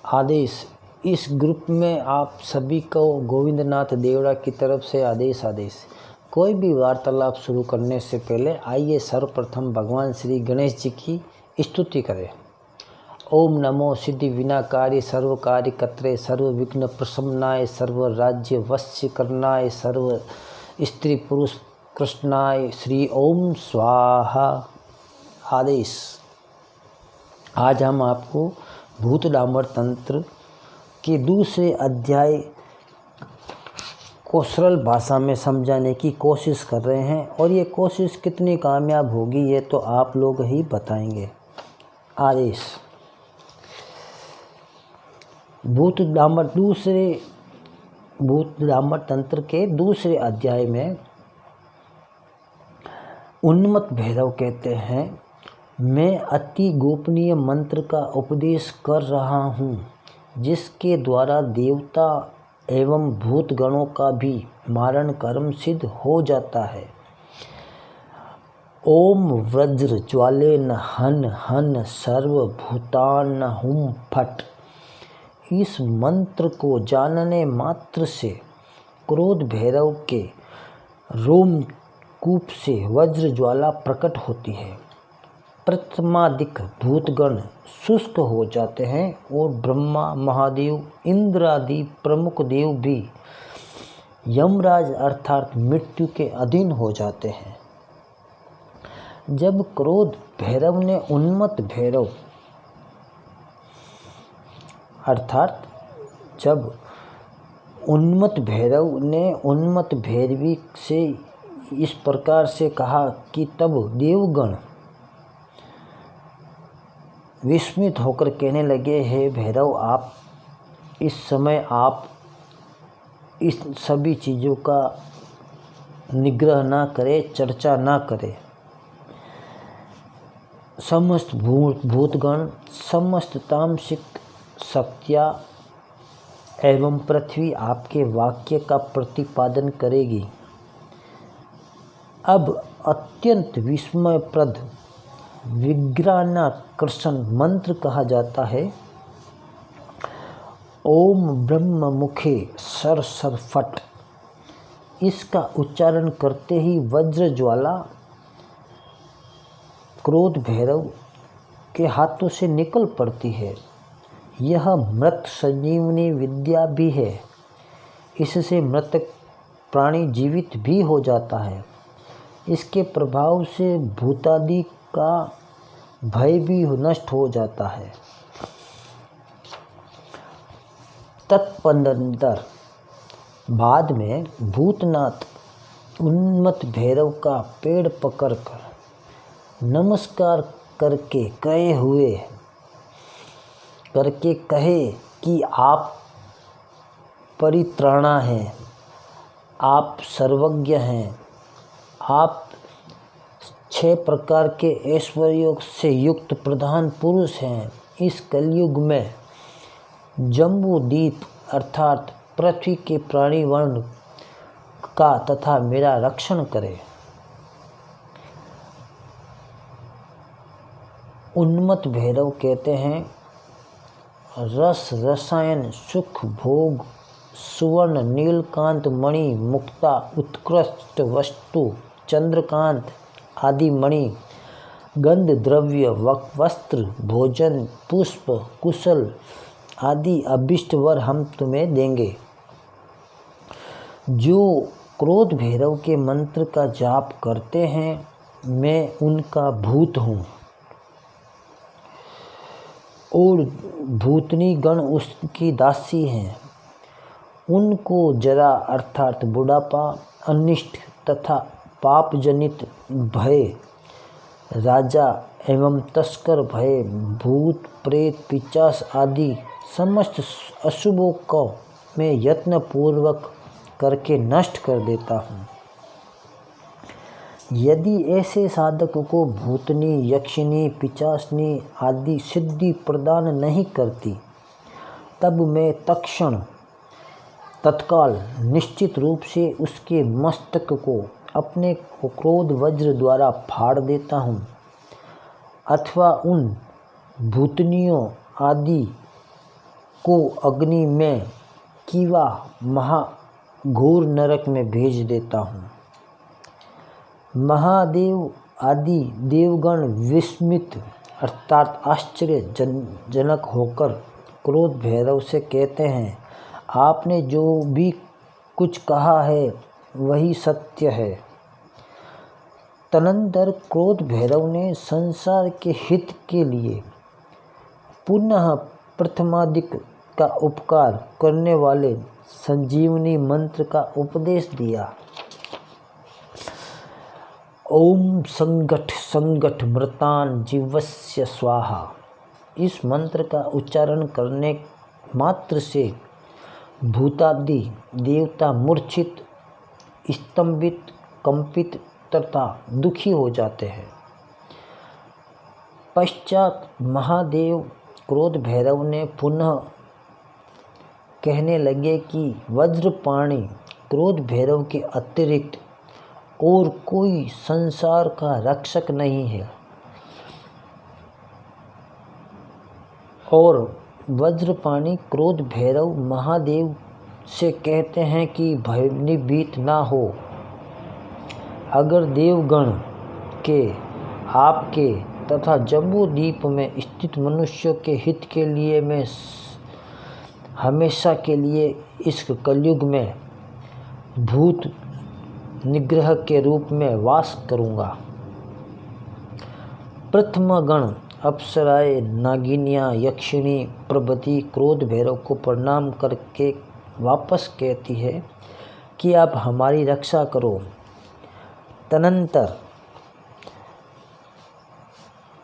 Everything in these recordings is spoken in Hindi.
आदेश। इस ग्रुप में आप सभी को गोविंदनाथ देवड़ा की तरफ से आदेश। कोई भी वार्तालाप शुरू करने से पहले आइए सर्वप्रथम भगवान श्री गणेश जी की स्तुति करें। ओम नमो सिद्धि विनाकारी सर्व कार्य कत्रे सर्व विघ्न प्रशमनाय सर्व राज्य वश्य करनाय सर्व स्त्री पुरुष कृष्णाय श्री ओम स्वाहा। आदेश। आज हम आपको भूत डामर तंत्र के दूसरे अध्याय को सरल भाषा में समझाने की कोशिश कर रहे हैं और ये कोशिश कितनी कामयाब होगी ये तो आप लोग ही बताएंगे। आदेश। भूत डामर तंत्र के दूसरे अध्याय में उन्मत्त भैरव कहते हैं, मैं अति गोपनीय मंत्र का उपदेश कर रहा हूँ जिसके द्वारा देवता एवं भूत गणों का भी मारण कर्म सिद्ध हो जाता है। ओम वज्र ज्वाले न हन हन सर्वभूतान हुम फट। इस मंत्र को जानने मात्र से क्रोध भैरव के रोमकूप से वज्र ज्वाला प्रकट होती है। प्रथमादिक भूतगण शुष्क हो जाते हैं और ब्रह्मा महादेव इंद्र आदि प्रमुख देव भी यमराज अर्थात मृत्यु के अधीन हो जाते हैं। जब क्रोध भैरव ने उन्मत्त भैरवी से इस प्रकार से कहा कि तब देवगण विस्मित होकर कहने लगे, हे भैरव, आप इस समय आप इस सभी चीज़ों का निग्रह ना करें, चर्चा ना करें। समस्त भूतगण, समस्त तामसिक शक्तियाँ एवं पृथ्वी आपके वाक्य का प्रतिपादन करेगी। अब अत्यंत विस्मयप्रद विज्ञानाकर्षण मंत्र कहा जाता है। ओम ब्रह्म मुखे सर सर फट। इसका उच्चारण करते ही वज्र ज्वाला क्रोध भैरव के हाथों से निकल पड़ती है। यह मृत संजीवनी विद्या भी है। इससे मृतक प्राणी जीवित भी हो जाता है। इसके प्रभाव से भूतादि का भय भी नष्ट हो जाता है। तत्पंदर बाद में भूतनाथ उन्मत्त भैरव का पेड़ पकड़कर नमस्कार करके कहे कि आप परित्राणा हैं, आप सर्वज्ञ हैं, आप 6 प्रकार के ऐश्वर्यों से युक्त प्रधान पुरुष हैं। इस कलयुग में जम्बूद्वीप अर्थात पृथ्वी के प्राणी वर्ण का तथा मेरा रक्षण करें। उन्मत्त भैरव कहते हैं, रस रसायन सुख भोग सुवर्ण नीलकांत मणि मुक्ता उत्कृष्ट वस्तु चंद्रकांत आदि मणि गंध द्रव्य वस्त्र भोजन पुष्प कुशल आदि अभिष्ट वर हम तुम्हें देंगे। जो क्रोध भैरव के मंत्र का जाप करते हैं, मैं उनका भूत हूँ और भूतनी गण उसकी दासी हैं। उनको जरा अर्थात बुढ़ापा, अनिष्ट तथा पाप जनित भय, राजा एवं तस्कर भय, भूत प्रेत पिशाच आदि समस्त अशुभों को मैं यत्न पूर्वक करके नष्ट कर देता हूँ। यदि ऐसे साधक को भूतनी यक्षिणी पिशाचनी आदि सिद्धि प्रदान नहीं करती, तब मैं तत्काल निश्चित रूप से उसके मस्तक को अपने क्रोध वज्र द्वारा फाड़ देता हूँ अथवा उन भूतनियों आदि को अग्नि में कीवा महाघोर नरक में भेज देता हूँ। महादेव आदि देवगण विस्मित अर्थात आश्चर्यजनक होकर क्रोध भैरव से कहते हैं, आपने जो भी कुछ कहा है वही सत्य है। तदनंतर क्रोध भैरव ने संसार के हित के लिए पुनः प्रथमादिक का उपकार करने वाले संजीवनी मंत्र का उपदेश दिया। ओम संगठ संगठ मृतान जीवस्य स्वाहा। इस मंत्र का उच्चारण करने मात्र से भूतादि देवता मूर्छित, स्तंभित, कंपित तथा दुखी हो जाते हैं। पश्चात महादेव क्रोध भैरव ने पुनः कहने लगे कि वज्रपाणी क्रोध भैरव के अतिरिक्त और कोई संसार का रक्षक नहीं है, और वज्रपाणी क्रोध भैरव महादेव से कहते हैं कि भयभीत ना हो। अगर देवगण के, आपके तथा जम्बू द्वीप में स्थित मनुष्यों के हित के लिए मैं हमेशा के लिए इस कलयुग में भूत निग्रह के रूप में वास करूँगा। प्रथम गण अप्सराएं, नागिनियाँ, यक्षिणी प्रभृति क्रोध भैरव को प्रणाम करके वापस कहती है कि आप हमारी रक्षा करो। तदनंतर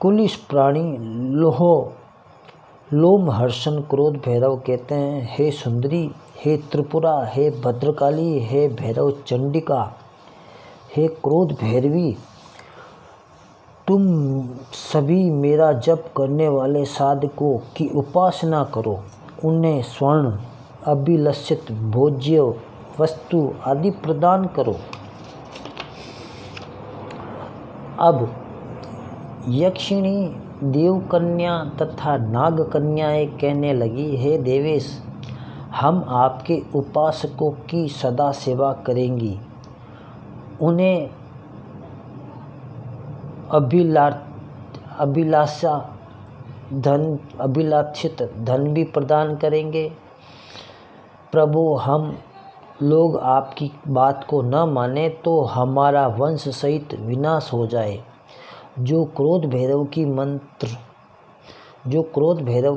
कुलिश प्राणी लोमहर्षण क्रोध भैरव कहते हैं, हे सुंदरी, हे त्रिपुरा, हे भद्रकाली, हे भैरव चंडिका, हे क्रोध भैरवी, तुम सभी मेरा जप करने वाले साधकों की उपासना करो। उन्हें स्वर्ण, अभिलषित भोज्य वस्तु आदि प्रदान करो। अब यक्षिणी, देवकन्या तथा नागकन्याएं कहने लगी, हे देवेश, हम आपके उपासकों की सदा सेवा करेंगी। उन्हें अभिलाषित धन भी प्रदान करेंगे। प्रभु, हम लोग आपकी बात को न माने तो हमारा वंश सहित विनाश हो जाए। जो क्रोध भैरव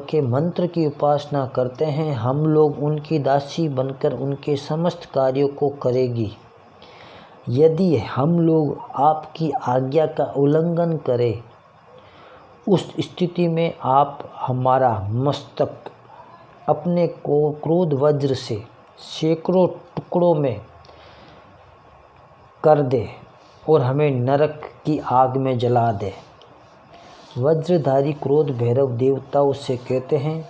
के मंत्र की उपासना करते हैं, हम लोग उनकी दासी बनकर उनके समस्त कार्यों को करेगी। यदि हम लोग आपकी आज्ञा का उल्लंघन करें, उस स्थिति में आप हमारा मस्तक अपने को क्रोध वज्र से सैकड़ों टुकड़ों में कर दे और हमें नरक की आग में जला दे। वज्रधारी क्रोध भैरव देवताओं से कहते हैं,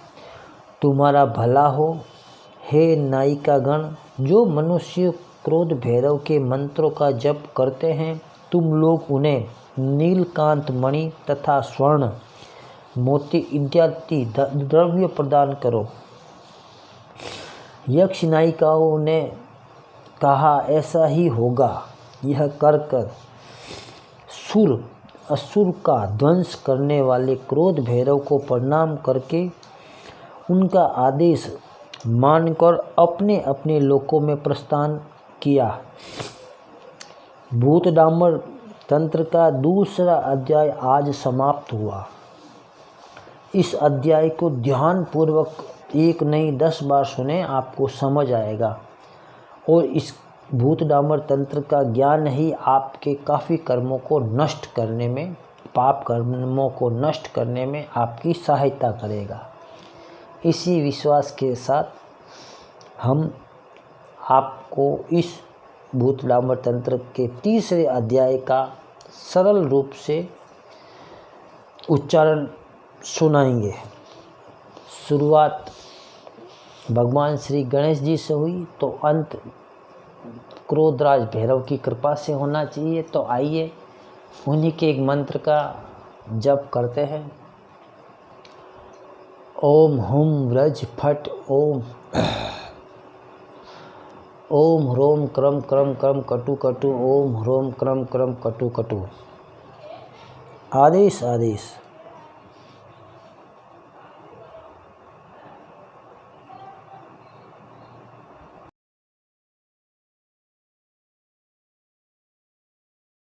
तुम्हारा भला हो हे नायिकागण। जो मनुष्य क्रोध भैरव के मंत्रों का जप करते हैं, तुम लोग उन्हें नीलकांत मणि तथा स्वर्ण, मोती इत्यादि द्रव्य प्रदान करो। यक्ष नायिकाओं ने कहा, ऐसा ही होगा। यह कर असुर का ध्वंस करने वाले क्रोध भैरव को प्रणाम करके उनका आदेश मानकर अपने अपने लोकों में प्रस्थान किया। भूतडामर तंत्र का दूसरा अध्याय आज समाप्त हुआ। इस अध्याय को ध्यान पूर्वक 1 नहीं 10 बार सुने, आपको समझ आएगा। और इस भूतडामर तंत्र का ज्ञान ही आपके काफ़ी कर्मों को नष्ट करने में, पाप कर्मों को नष्ट करने में आपकी सहायता करेगा। इसी विश्वास के साथ हम आपको इस भूतडामर तंत्र के तीसरे अध्याय का सरल रूप से उच्चारण सुनाएंगे। शुरुआत भगवान श्री गणेश जी से हुई तो अंत क्रोधराज भैरव की कृपा से होना चाहिए। तो आइए उन्हीं के एक मंत्र का जप करते हैं। ओम हुम व्रज फट ओम। ओम ह्रोम क्रम क्रम क्रम कटु कटु। ओम ह्रोम क्रम क्रम कटु कटु। आदेश आदेश।